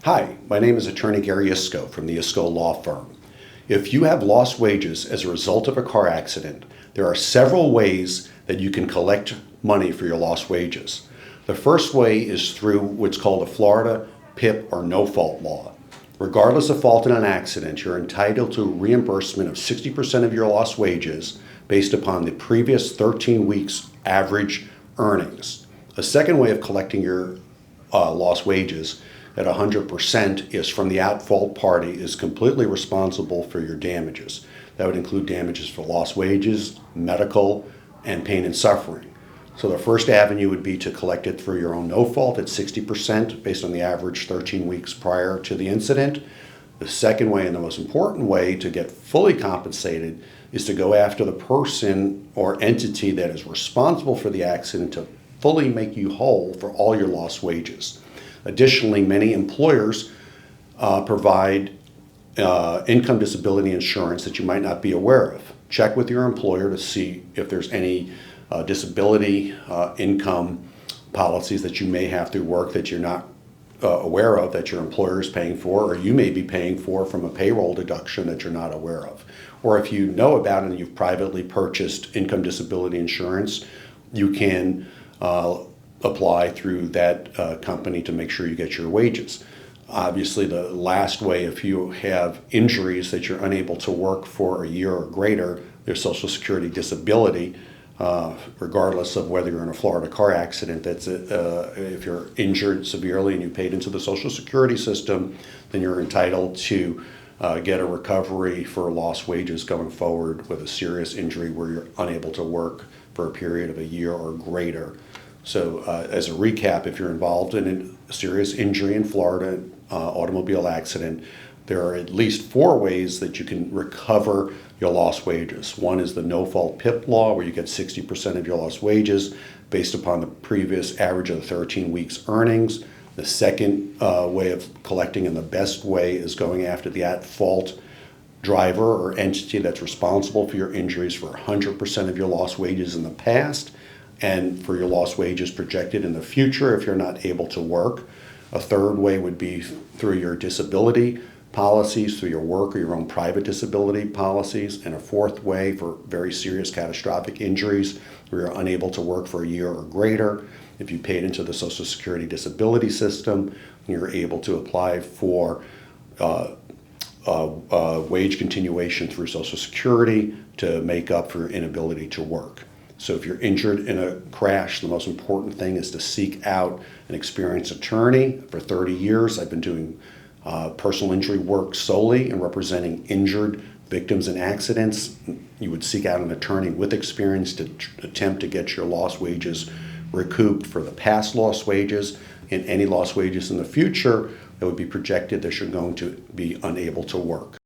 Hi, my name is attorney Gary Iscoe from the Iscoe Law Firm. If you have lost wages as a result of a car accident, there are several ways that you can collect money for your lost wages. The first way is through what's called a Florida PIP or no-fault law. Regardless of fault in an accident, you're entitled to reimbursement of 60% of your lost wages based upon the previous 13 weeks average earnings. A second way of collecting your lost wages at 100% is from the at-fault party is completely responsible for your damages. That would include damages for lost wages, medical, and pain and suffering. So the first avenue would be to collect it through your own no fault at 60% based on the average 13 weeks prior to the incident. The second way, and the most important way to get fully compensated, is to go after the person or entity that is responsible for the accident to fully make you whole for all your lost wages. Additionally, many employers provide income disability insurance that you might not be aware of. Check with your employer to see if there's any disability income policies that you may have through work that you're not aware of, that your employer is paying for, or you may be paying for from a payroll deduction that you're not aware of. Or if you know about it and you've privately purchased income disability insurance, you can apply through that company to make sure you get your wages. Obviously, the last way, if you have injuries that you're unable to work for a year or greater, there's Social Security disability, regardless of whether you're in a Florida car accident. That's if you're injured severely and you paid into the Social Security system, then you're entitled to get a recovery for lost wages going forward with a serious injury where you're unable to work for a period of a year or greater. So as a recap, if you're involved in a serious injury in Florida, automobile accident, there are at least 4 ways that you can recover your lost wages. One is the no-fault PIP law, where you get 60% of your lost wages based upon the previous average of 13 weeks earnings. The second way of collecting, and the best way, is going after the at-fault driver or entity that's responsible for your injuries for 100% of your lost wages in the past and for your lost wages projected in the future if you're not able to work. A third way would be through your disability policies, through your work or your own private disability policies. And a fourth way, for very serious catastrophic injuries where you're unable to work for a year or greater, if you paid into the Social Security disability system, you're able to apply for wage continuation through Social Security to make up for your inability to work. So if you're injured in a crash, the most important thing is to seek out an experienced attorney. For 30 years, I've been doing personal injury work solely and representing injured victims in accidents. You would seek out an attorney with experience to attempt to get your lost wages recouped for the past lost wages and any lost wages in the future that would be projected that you're going to be unable to work.